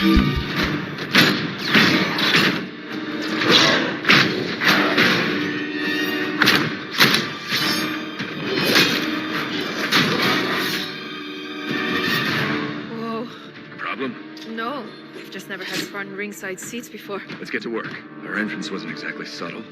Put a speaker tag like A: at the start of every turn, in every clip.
A: Whoa.
B: Problem?
A: No. I've just never had front ringside seats before.
B: Let's get to work. Our entrance wasn't exactly subtle.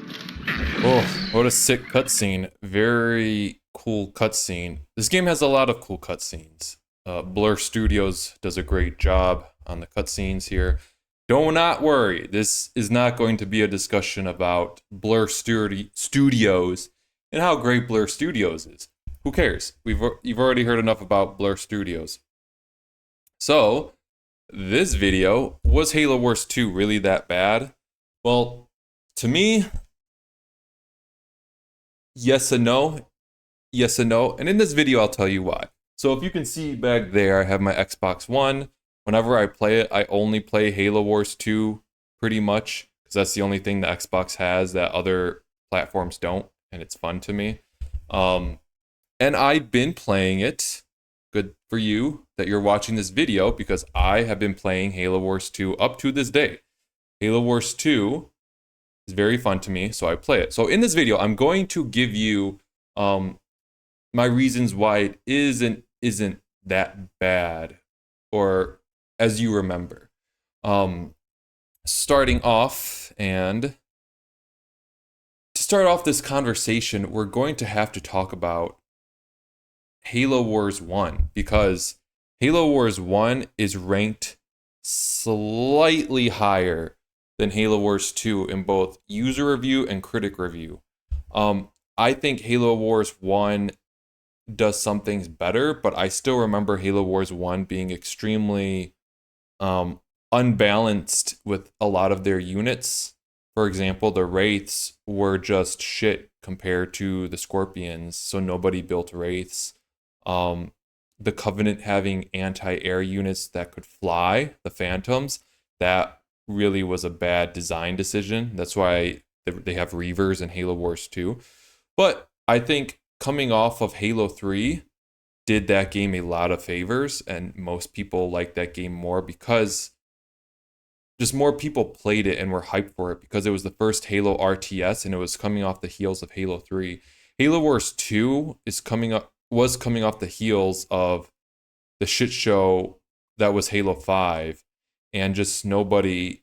C: Oh, what a sick cutscene. Very cool cutscene. This game has a lot of cool cutscenes. Blur Studios does a great job on the cutscenes here. Do not worry, this is not going to be a discussion about Blur Studios and how great Blur Studios is. Who cares? You've already heard enough about Blur Studios. So, this video, was Halo Wars 2 really that bad? Well, to me, yes and no. Yes and no. And in this video, I'll tell you why. So if you can see back there, I have my Xbox One. Whenever I play it, I only play Halo Wars 2 pretty much, because that's the only thing the Xbox has that other platforms don't, and it's fun to me. And I've been playing it. Good for you that you're watching this video, because I have been playing Halo Wars 2 up to this day. Halo Wars 2 is very fun to me, so I play it. So in this video, I'm going to give you my reasons why it isn't that bad, or as you remember. Starting off, and to start off this conversation, we're going to have to talk about Halo Wars 1, because Halo Wars 1 is ranked slightly higher than Halo Wars 2 in both user review and critic review. I think Halo Wars 1 does some things better, but I still remember Halo Wars 1 being extremely unbalanced with a lot of their units. For example, the Wraiths were just shit compared to the Scorpions, so nobody built Wraiths. The Covenant having anti-air units that could fly, the Phantoms, that really was a bad design decision. That's why they have Reavers in Halo Wars 2. But I think coming off of Halo 3 did that game a lot of favors, and most people like that game more because just more people played it and were hyped for it, because it was the first Halo RTS and it was coming off the heels of Halo 3. Halo Wars 2 was coming off the heels of the shit show that was Halo 5, and just nobody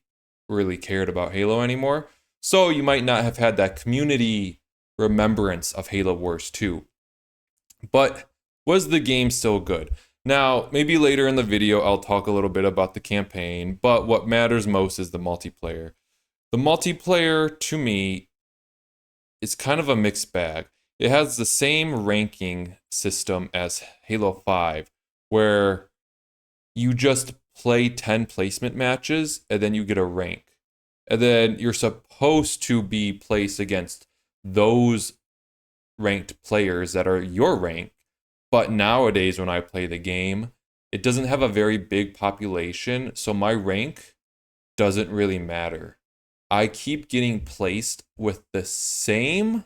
C: really cared about Halo anymore. So you might not have had that community remembrance of Halo Wars 2. But was the game still good? Now, maybe later in the video, I'll talk a little bit about the campaign, but what matters most is the multiplayer. The multiplayer, to me, is kind of a mixed bag. It has the same ranking system as Halo 5, where you just play 10 placement matches, and then you get a rank. And then you're supposed to be placed against those ranked players that are your rank. But nowadays, when I play the game, it doesn't have a very big population, so my rank doesn't really matter. I keep getting placed with the same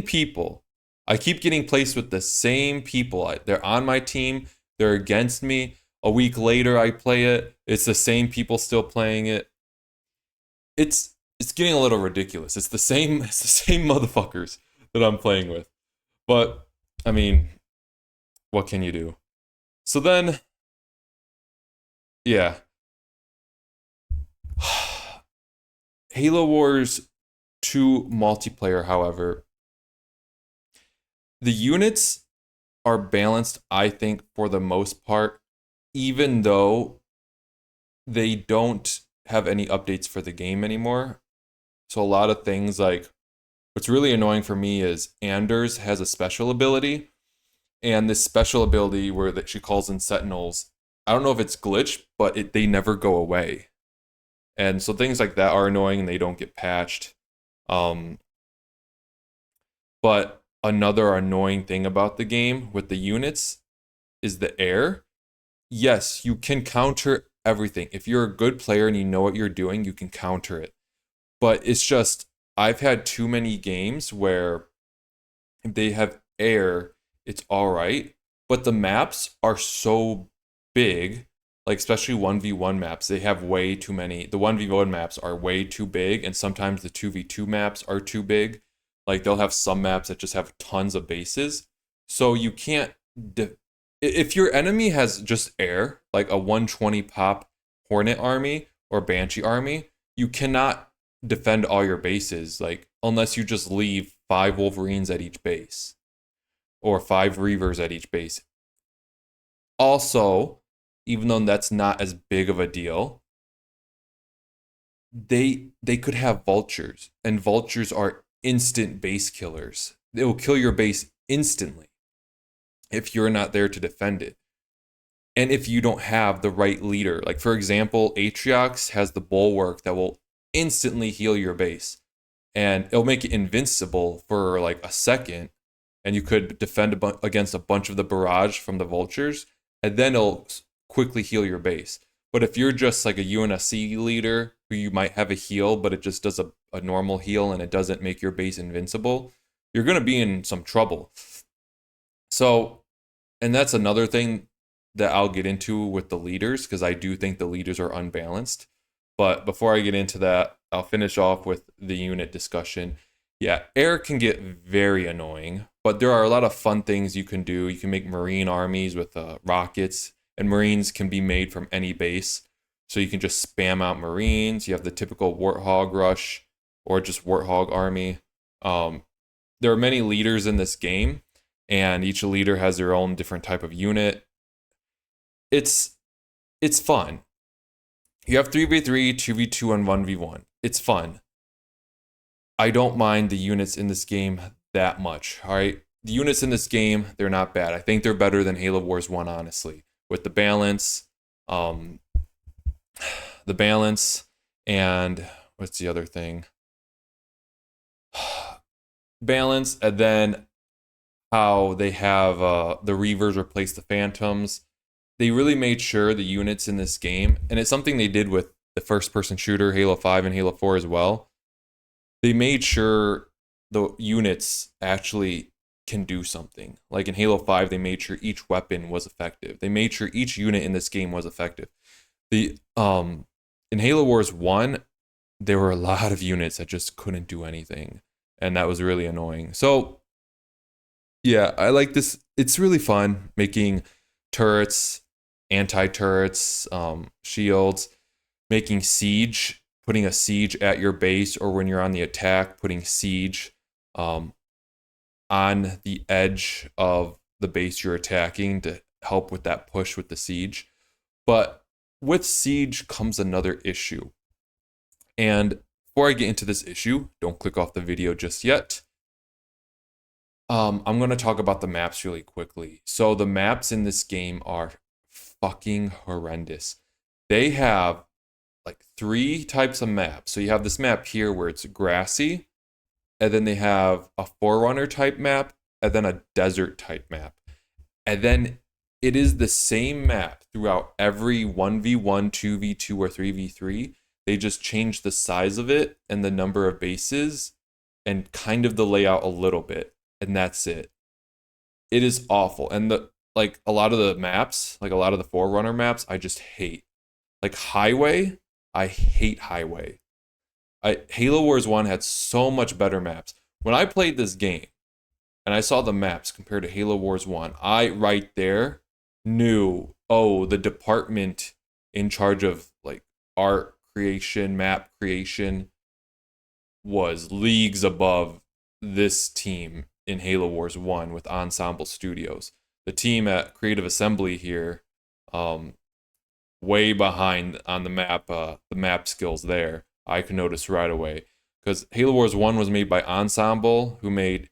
C: people. I keep getting placed with the same people. They're on my team, they're against me. A week later, I play it. It's the same people still playing it. It's getting a little ridiculous. It's the same motherfuckers that I'm playing with. But, I mean, what can you do? So then, yeah. Halo Wars 2 multiplayer, however, the units are balanced, I think, for the most part, even though they don't have any updates for the game anymore. So a lot of things, like, what's really annoying for me is Anders has a special ability, and this special ability that she calls in Sentinels, I don't know if it's glitched, but they never go away. And so things like that are annoying and they don't get patched. But another annoying thing about the game with the units is the air. Yes, you can counter everything. If you're a good player and you know what you're doing, you can counter it. But it's just, I've had too many games where if they have air, it's all right. But the maps are so big. like especially 1v1 maps, they have way too many. The 1v1 maps are way too big, and sometimes the 2v2 maps are too big. Like they'll have some maps that just have tons of bases. So you can't if your enemy has just air, like a 120 pop Hornet army or Banshee army, you cannot defend all your bases, like unless you just leave 5 Wolverines at each base or 5 Reavers at each base. Also, even though that's not as big of a deal, they could have vultures, and vultures are instant base killers. They will kill your base instantly if you're not there to defend it. And if you don't have the right leader, like for example, Atriox has the bulwark that will instantly heal your base, and it'll make it invincible for like a second, and you could defend against a bunch of the barrage from the vultures, and then it'll quickly heal your base. But if you're just like a UNSC leader who you might have a heal, but it just does a normal heal and it doesn't make your base invincible, you're going to be in some trouble. So, and that's another thing that I'll get into with the leaders, because I do think the leaders are unbalanced. But before I get into that, I'll finish off with the unit discussion. Yeah, air can get very annoying, but there are a lot of fun things you can do. You can make marine armies with rockets, and marines can be made from any base. So you can just spam out marines. You have the typical warthog rush or just warthog army. There are many leaders in this game, and each leader has their own different type of unit. It's fun. You have 3v3, 2v2, and 1v1. It's fun. I don't mind the units in this game that much, all right? The units in this game, they're not bad. I think they're better than Halo Wars 1, honestly. With the balance, and what's the other thing? Balance, and then how they have the Reavers replace the Phantoms. They really made sure the units in this game, and it's something they did with the first-person shooter, Halo 5 and Halo 4 as well. They made sure the units actually can do something. Like in Halo 5, they made sure each weapon was effective. They made sure each unit in this game was effective. In Halo Wars 1, there were a lot of units that just couldn't do anything, and that was really annoying. So, yeah, I like this. It's really fun making turrets, anti-turrets, shields, making siege, putting a siege at your base, or when you're on the attack, putting siege on the edge of the base you're attacking to help with that push with the siege. But with siege comes another issue. And before I get into this issue, don't click off the video just yet. I'm going to talk about the maps really quickly. So the maps in this game are fucking horrendous. They have like 3 types of maps. So you have this map here where it's grassy, and then they have a Forerunner type map, and then a desert type map. And then it is the same map throughout every 1v1, 2v2, or 3v3. They just change the size of it and the number of bases and kind of the layout a little bit, and that's it. It is awful. And a lot of the maps, like a lot of the Forerunner maps, I just hate. Like Highway, I hate Highway. Halo Wars 1 had so much better maps. When I played this game and I saw the maps compared to Halo Wars 1, I right there knew, oh, the department in charge of like art creation, map creation was leagues above this team in Halo Wars 1 with Ensemble Studios. The team at Creative Assembly here, way behind on the map skills there. I could notice right away. Because Halo Wars 1 was made by Ensemble, who made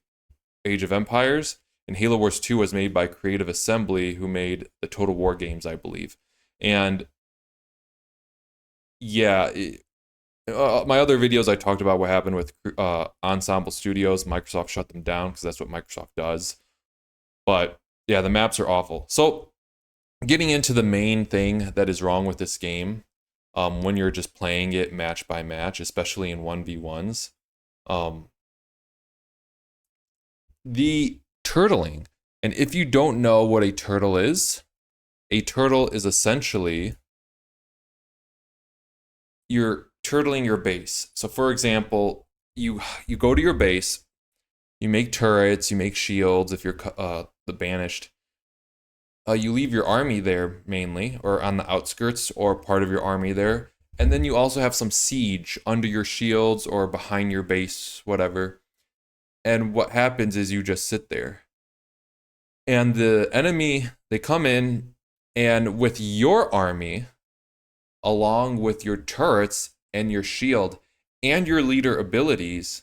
C: Age of Empires, and Halo Wars 2 was made by Creative Assembly, who made the Total War games, I believe. And yeah, my other videos I talked about what happened with Ensemble Studios. Microsoft shut them down because that's what Microsoft does. But yeah, the maps are awful. So getting into the main thing that is wrong with this game, when you're just playing it match by match, especially in 1v1s, the turtling. And if you don't know what a turtle is essentially you're turtling your base. So for example, you go to your base, you make turrets, you make shields if you're the banished. You leave your army there mainly, or on the outskirts, or part of your army there. And then you also have some siege under your shields or behind your base, whatever. And what happens is you just sit there. And the enemy, they come in, and with your army, along with your turrets and your shield and your leader abilities,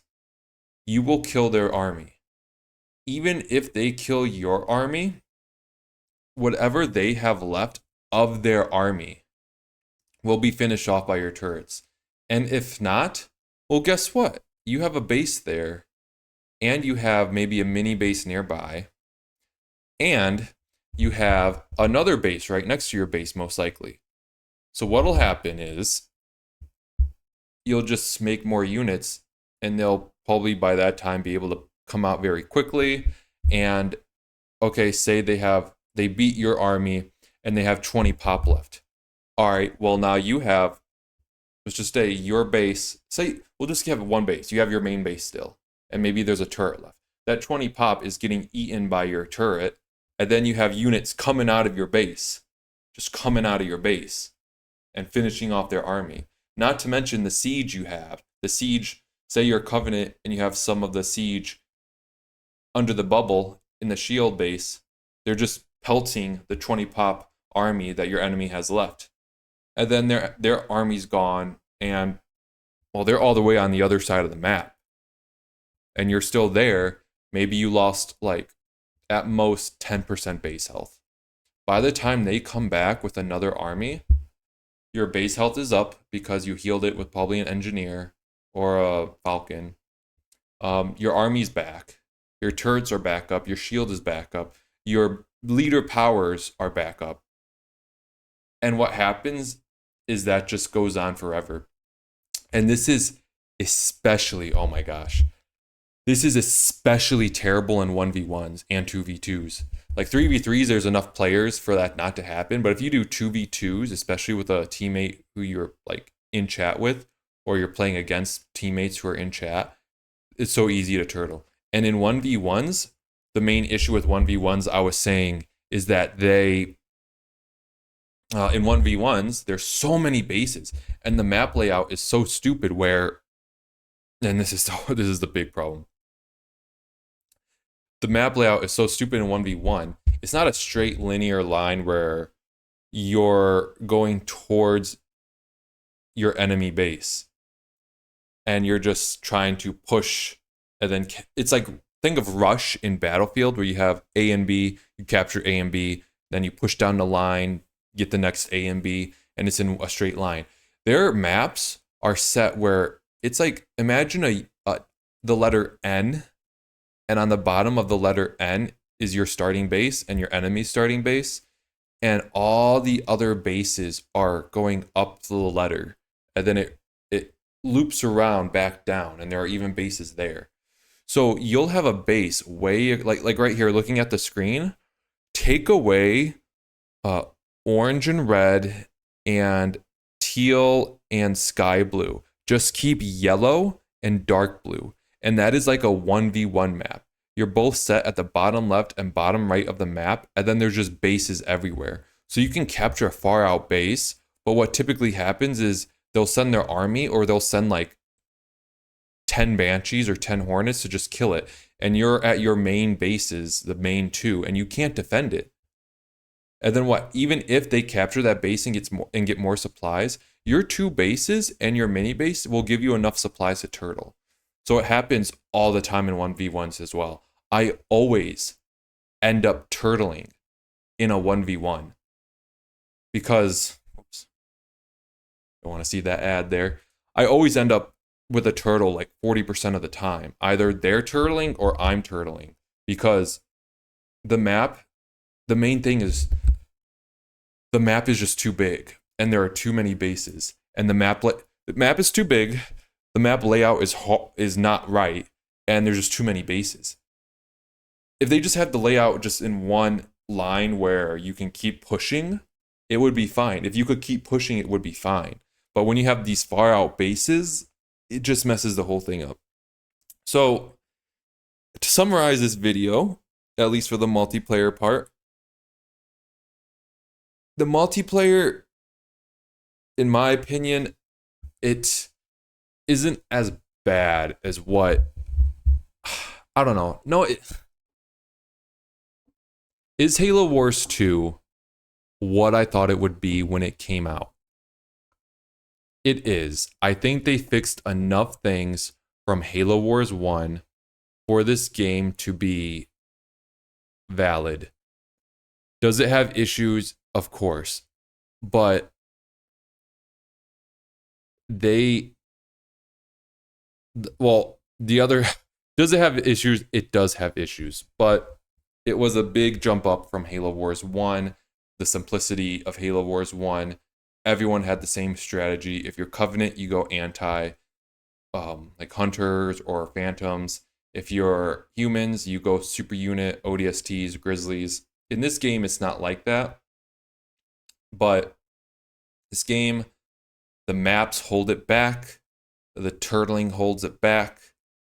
C: you will kill their army. Even if they kill your army, whatever they have left of their army will be finished off by your turrets. And if not, well, guess what? You have a base there, and you have maybe a mini base nearby, and you have another base right next to your base, most likely. So what'll happen is you'll just make more units, and they'll probably by that time be able to come out very quickly. And okay, say they beat your army and they have 20 pop left. All right, well now you have, let's just say your base, say we'll just have one base. You have your main base still, and maybe there's a turret left. That 20 pop is getting eaten by your turret, and then you have units coming out of your base, just coming out of your base and finishing off their army. Not to mention the siege you have. The siege, say you're Covenant and you have some of the siege under the bubble in the shield base, they're just pelting the 20 pop army that your enemy has left. And then their army's gone, and well, they're all the way on the other side of the map. And you're still there. Maybe you lost like at most 10% base health. By the time they come back with another army, your base health is up because you healed it with probably an engineer or a falcon. Your army's back. Your turrets are back up. Your shield is back up. Your leader powers are back up. And what happens is that just goes on forever. And this is especially, oh my gosh, this is especially terrible in 1v1s and 2v2s. Like 3v3s, there's enough players for that not to happen. But if you do 2v2s, especially with a teammate who you're like in chat with, or you're playing against teammates who are in chat, it's so easy to turtle. And in 1v1s, the main issue with 1v1s, I was saying, is that in 1v1s, there's so many bases, and the map layout is so stupid where, and this is the big problem. The map layout is so stupid in 1v1. It's not a straight linear line where you're going towards your enemy base and you're just trying to push, and then it's like, think of Rush in Battlefield where you have A and B, you capture A and B, then you push down the line, get the next A and B, and it's in a straight line. Their maps are set where it's like, imagine the letter N, and on the bottom of the letter N is your starting base and your enemy's starting base, and all the other bases are going up the letter, and then it loops around back down, and there are even bases there. So you'll have a base way like right here, looking at the screen. Take away orange and red and teal and sky blue. Just keep yellow and dark blue. And that is like a 1v1 map. You're both set at the bottom left and bottom right of the map, and then there's just bases everywhere. So you can capture a far out base, but what typically happens is they'll send their army, or they'll send like 10 Banshees or 10 Hornets to just kill it. And you're at your main bases, the main two, and you can't defend it. And then what? Even if they capture that base and get more supplies, your two bases and your mini base will give you enough supplies to turtle. So it happens all the time in 1v1s as well. I always end up turtling in a 1v1 because, oops, don't want to see that ad there. I always end up with a turtle like 40% of the time. Either they're turtling or I'm turtling, because the main thing is the map is just too big and there are too many bases, and the map is too big. The map layout is not right, and there's just too many bases. If they just had the layout just in one line where you can keep pushing, it would be fine. If you could keep pushing, it would be fine. But when you have these far out bases, it just messes the whole thing up. So to summarize this video, at least for the multiplayer part, the multiplayer, in my opinion, it isn't as bad as what, I don't know. No, is Halo Wars 2 what I thought it would be when it came out? It is. I think they fixed enough things from Halo Wars 1 for this game to be valid. Does it have issues? Of course. But the other, does it have issues? It does have issues. But it was a big jump up from Halo Wars 1. The simplicity of Halo Wars 1. Everyone had the same strategy. If you're Covenant, you go anti, like Hunters or Phantoms. If you're humans, you go super unit, ODSTs, Grizzlies. In this game, it's not like that. But this game, the maps hold it back. The turtling holds it back.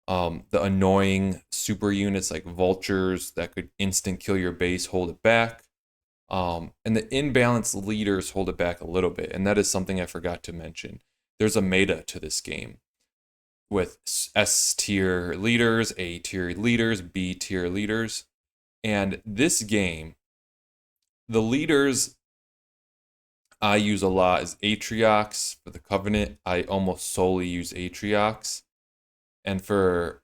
C: The annoying super units like vultures that could instant kill your base hold it back. And the imbalanced leaders hold it back a little bit. And that is something I forgot to mention. There's a meta to this game with S tier leaders, A tier leaders, B tier leaders. And this game, the leaders I use a lot is Atriox. For the Covenant, I almost solely use Atriox. And for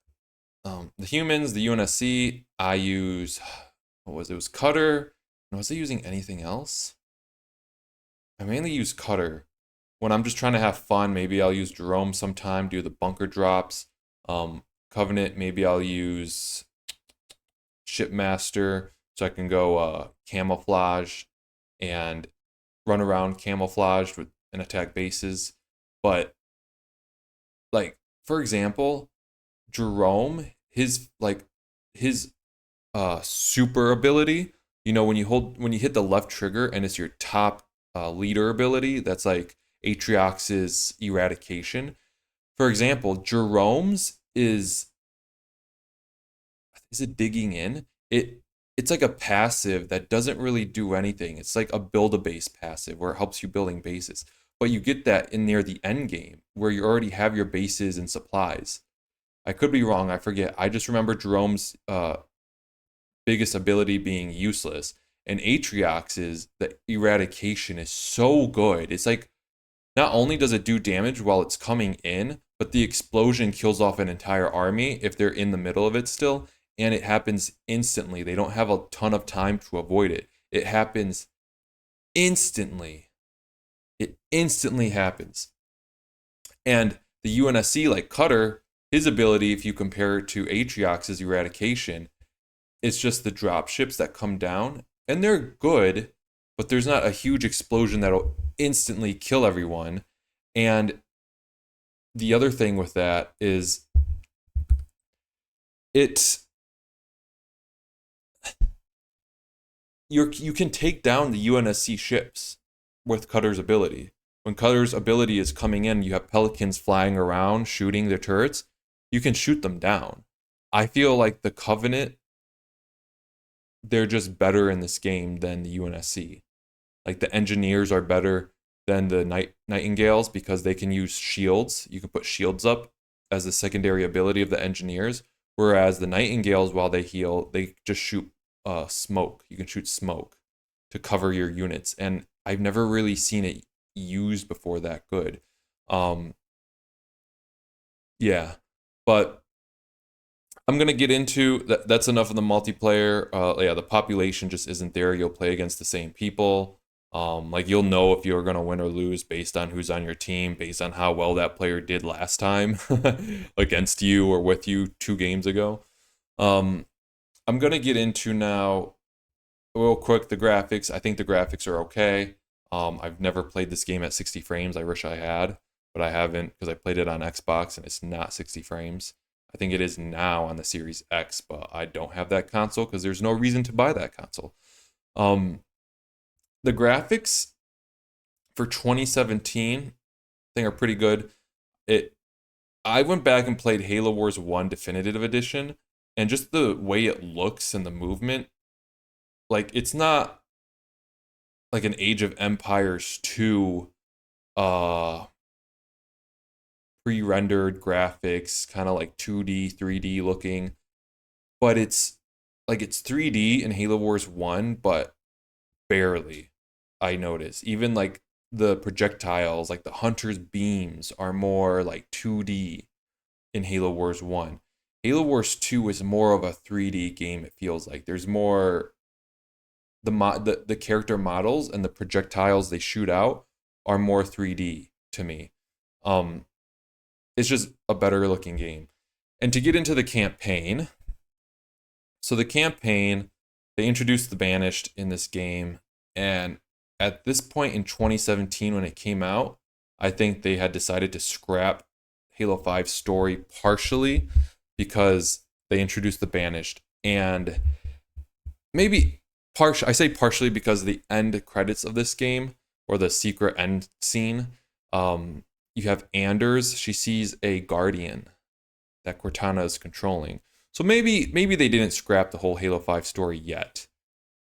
C: the humans, the UNSC, I use, what was it? It was Cutter. Was I using anything else? I mainly use Cutter. When I'm just trying to have fun, maybe I'll use Jerome sometime, do the bunker drops. Covenant, maybe I'll use Shipmaster so I can go camouflage and run around camouflaged with and attack bases. But like, for example, Jerome, his super ability, you know, when you hit the left trigger and it's your top leader ability, that's like Atriox's eradication. For example, Jerome's is it digging in? It's like a passive that doesn't really do anything. It's like a build a base passive where it helps you building bases. But you get that in near the end game where you already have your bases and supplies. I could be wrong, I forget. I just remember Jerome's biggest ability being useless. And Atriox's, the eradication is so good. It's like, not only does it do damage while it's coming in, but the explosion kills off an entire army if they're in the middle of it still. And it happens instantly. They don't have a ton of time to avoid it. It happens instantly. It instantly happens. And the UNSC, like Cutter, his ability, if you compare it to Atriox's eradication, it's just the drop ships that come down, and they're good, but there's not a huge explosion that'll instantly kill everyone. And the other thing with that is you can take down the UNSC ships with Cutter's ability. When Cutter's ability is coming in, you have Pelicans flying around shooting their turrets. You can shoot them down. I feel like the Covenant, they're just better in this game than the UNSC. Like the engineers are better than the Nightingales because they can use shields. You can put shields up as a secondary ability of the engineers. Whereas the Nightingales, while they heal, they just shoot smoke. You can shoot smoke to cover your units. And I've never really seen it used before that good. Yeah. But I'm going to get into that. That's enough of the multiplayer. Yeah, the population just isn't there. You'll play against the same people. Like you'll know if you're going to win or lose based on who's on your team, based on how well that player did last time against you or with you 2 games ago. I'm going to get into now real quick the graphics. I think the graphics are okay. I've never played this game at 60 frames. I wish I had, but I haven't because I played it on Xbox and it's not 60 frames. I think it is now on the Series X, but I don't have that console because there's no reason to buy that console. The graphics for 2017, think are pretty good. It I went back and played Halo Wars 1 Definitive Edition, and just the way it looks and the movement, like it's not like an Age of Empires 2 uh pre-rendered graphics, kind of like 2D, 3D looking, but it's 3D in Halo Wars 1, but barely. I notice. Even like the projectiles, like the hunter's beams are more like 2D in Halo Wars 1. Halo Wars 2 is more of a 3D game, it feels like. There's more the character models and the projectiles they shoot out are more 3D to me. Um it's just a better looking game. And to get into the campaign, so the campaign, they introduced the Banished in this game, and at this point in 2017 when it came out, I think they had decided to scrap Halo 5 story partially because they introduced the Banished, and maybe I say partially because the end credits of this game or the secret end scene, you have Anders. She sees a guardian that Cortana is controlling. So maybe they didn't scrap the whole Halo 5 story yet,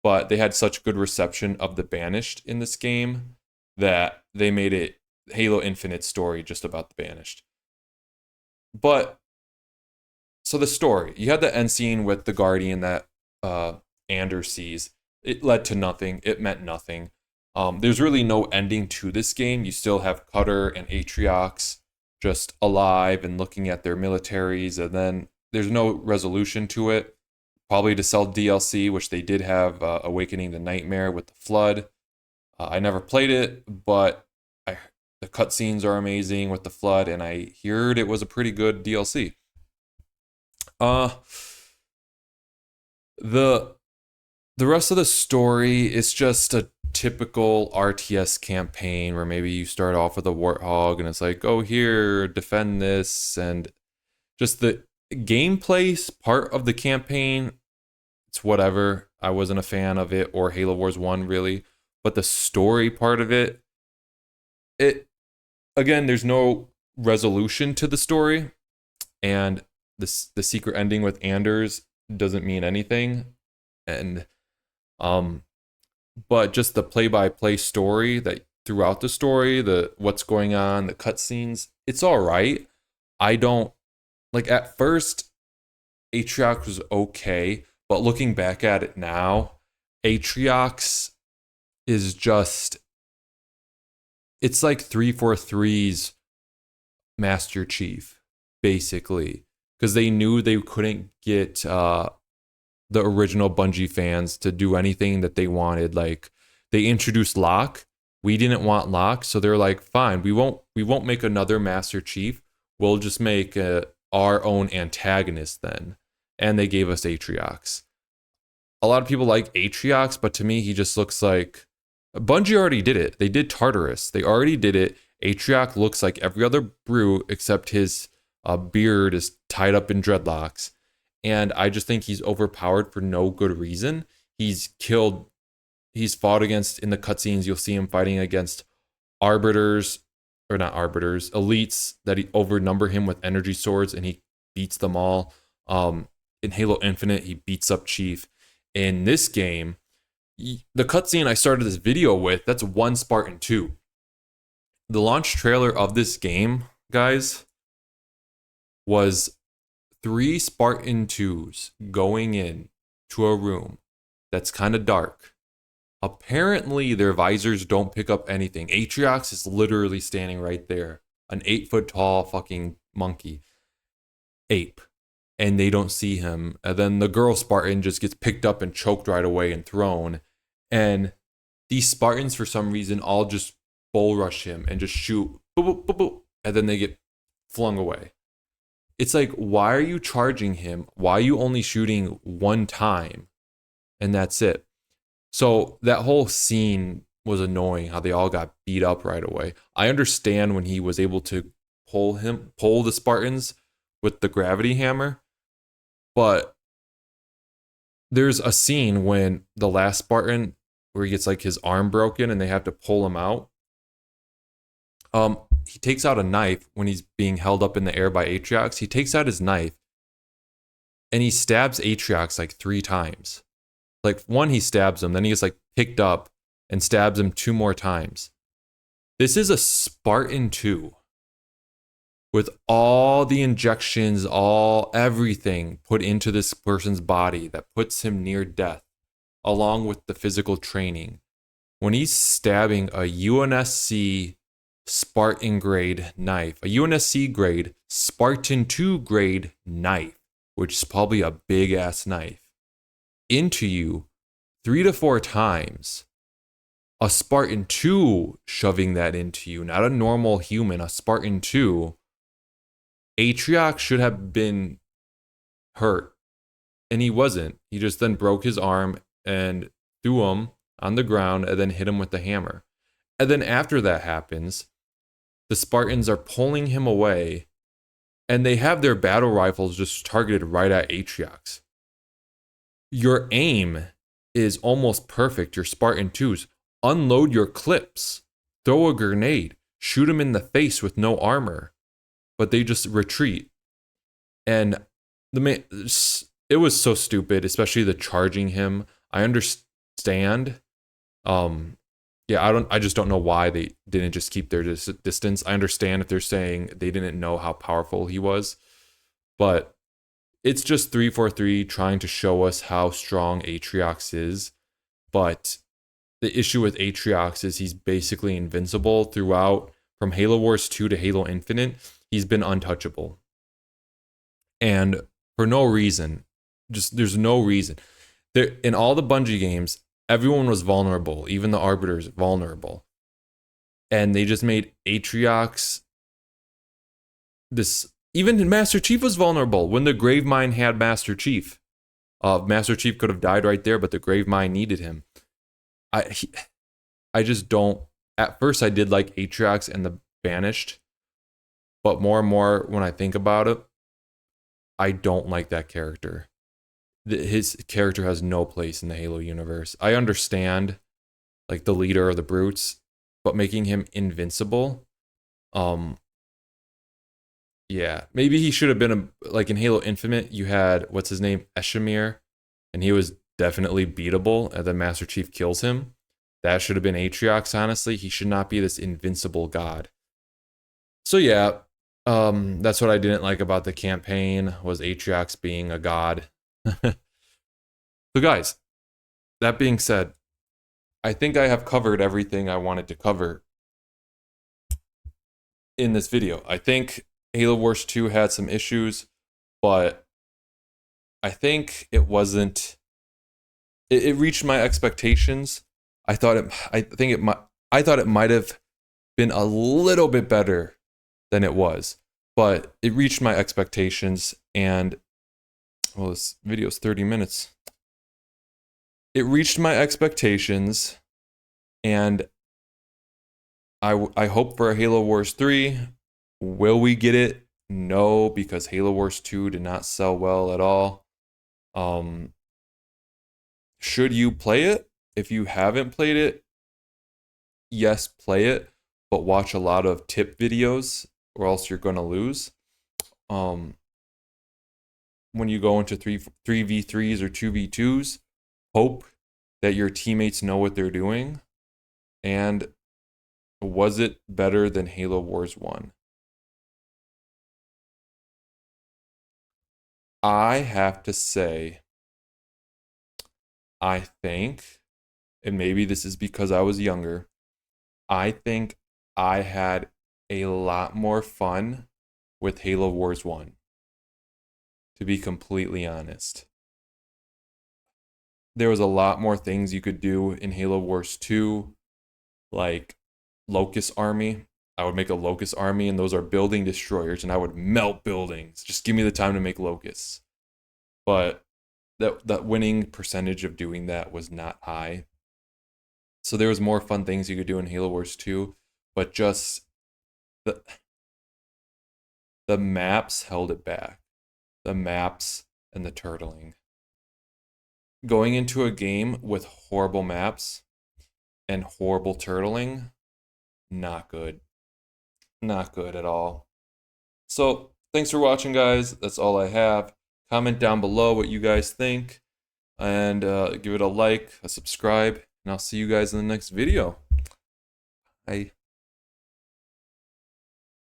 C: but they had such good reception of the Banished in this game that they made it Halo Infinite story just about the Banished. But so the story, you had the end scene with the guardian that Anders sees. It led to nothing. It meant nothing. There's really no ending to this game. You still have Cutter and Atriox just alive and looking at their militaries, and then there's no resolution to it. Probably to sell DLC, which they did have, Awakening the Nightmare with the Flood. I never played it, but the cutscenes are amazing with the Flood, and I heard it was a pretty good DLC. The rest of the story is just a typical RTS campaign where maybe you start off with a warthog and it's like, go here, defend this, and just the gameplay part of the campaign, it's whatever. I wasn't a fan of it or Halo Wars 1 really, but the story part of it, again, there's no resolution to the story, and the secret ending with Anders doesn't mean anything, and but just the play-by-play story that throughout the story, the what's going on, the cutscenes, it's all right. I don't like at first Atriox was okay, but looking back at it now, Atriox is just, it's like 343's Master Chief, basically, because they knew they couldn't get the original Bungie fans to do anything that they wanted. Like, they introduced Locke. We didn't want Locke, so they're like, fine, we won't make another Master Chief. We'll just make our own antagonist then. And they gave us Atriox. A lot of people like Atriox, but to me, he just looks like Bungie already did it. They did Tartarus. They already did it. Atriox looks like every other brew, except his beard is tied up in dreadlocks. And I just think he's overpowered for no good reason. He's fought against, in the cutscenes, you'll see him fighting against arbiters, or not arbiters, elites that he overnumber him with energy swords, and he beats them all. In Halo Infinite, he beats up Chief. In this game, the cutscene I started this video with, that's one Spartan 2. The launch trailer of this game, guys, was 3 Spartan 2s going in to a room that's kind of dark. Apparently, their visors don't pick up anything. Atriox is literally standing right there. An 8-foot tall fucking monkey. Ape. And they don't see him. And then the girl Spartan just gets picked up and choked right away and thrown. And these Spartans, for some reason, all just bull rush him and just shoot. Boop, boop, boop, boop, and then they get flung away. It's like, why are you charging him? Why are you only shooting one time? And that's it. So that whole scene was annoying, how they all got beat up right away. I understand when he was able to pull the Spartans with the gravity hammer, but there's a scene when the last Spartan, where he gets like his arm broken and they have to pull him out. he takes out a knife when he's being held up in the air by Atriox. He takes out his knife and he stabs Atriox like 3 times. Like, one, he stabs him, then he gets like picked up and stabs him 2 more times. This is a Spartan 2 with all the injections, everything put into this person's body that puts him near death, along with the physical training. When he's stabbing a UNSC Spartan grade knife, a UNSC grade Spartan 2 grade knife, which is probably a big ass knife, into you 3 to 4 times. A Spartan 2 shoving that into you, not a normal human, a Spartan 2. Atriox should have been hurt, and he wasn't. He just then broke his arm and threw him on the ground and then hit him with the hammer. And then after that happens, the Spartans are pulling him away, and they have their battle rifles just targeted right at Atriox. Your aim is almost perfect, your Spartan 2s. Unload your clips, throw a grenade, shoot him in the face with no armor, but they just retreat. And it was so stupid, especially the charging him. I understand. I just don't know why they didn't just keep their distance. I understand if they're saying they didn't know how powerful he was, but it's just 343 trying to show us how strong Atriox is. But the issue with Atriox is he's basically invincible throughout. From Halo Wars 2 to Halo Infinite, he's been untouchable. And for no reason. There's no reason. In all the Bungie games, everyone was vulnerable. Even the Arbiters vulnerable. And they just made Atriox this. Even Master Chief was vulnerable when the Gravemind had Master Chief. Master Chief could have died right there, but the Gravemind needed him. I just don't. At first, I did like Atriox and the Banished, but more and more when I think about it, I don't like that character. His character has no place in the Halo universe. I understand, like, the leader of the Brutes, but making him invincible, yeah, maybe he should have been like in Halo Infinite. You had what's his name, Eshemir, and he was definitely beatable, and then Master Chief kills him. That should have been Atriox, honestly. He should not be this invincible god. So yeah, that's what I didn't like about the campaign, was Atriox being a god. So guys, that being said, I think I have covered everything I wanted to cover in this video. I think Halo Wars 2 had some issues, but I think it wasn't. It reached my expectations. I thought it might have been a little bit better than it was, but it reached my expectations. And well, this video's 30 minutes. It reached my expectations, and I hope for a Halo Wars 3. Will we get it? No, because Halo Wars 2 did not sell well at all. Should you play it? If you haven't played it, yes, play it, but watch a lot of tip videos or else you're going to lose. When you go into 3v3s or 2v2s, hope that your teammates know what they're doing. And was it better than Halo Wars 1? I have to say, I think, and maybe this is because I was younger, I think I had a lot more fun with Halo Wars 1, to be completely honest. There was a lot more things you could do in Halo Wars 2, like Locust Army. I would make a Locust Army, and those are building destroyers, and I would melt buildings. Just give me the time to make locusts. But that winning percentage of doing that was not high. So there was more fun things you could do in Halo Wars 2, but just the maps held it back. The maps and the turtling. Going into a game with horrible maps and horrible turtling, not good. not good at all. So thanks for watching, guys. That's all I have. Comment down below what you guys think, and give it a like, a subscribe, and I'll see you guys in the next video. Bye.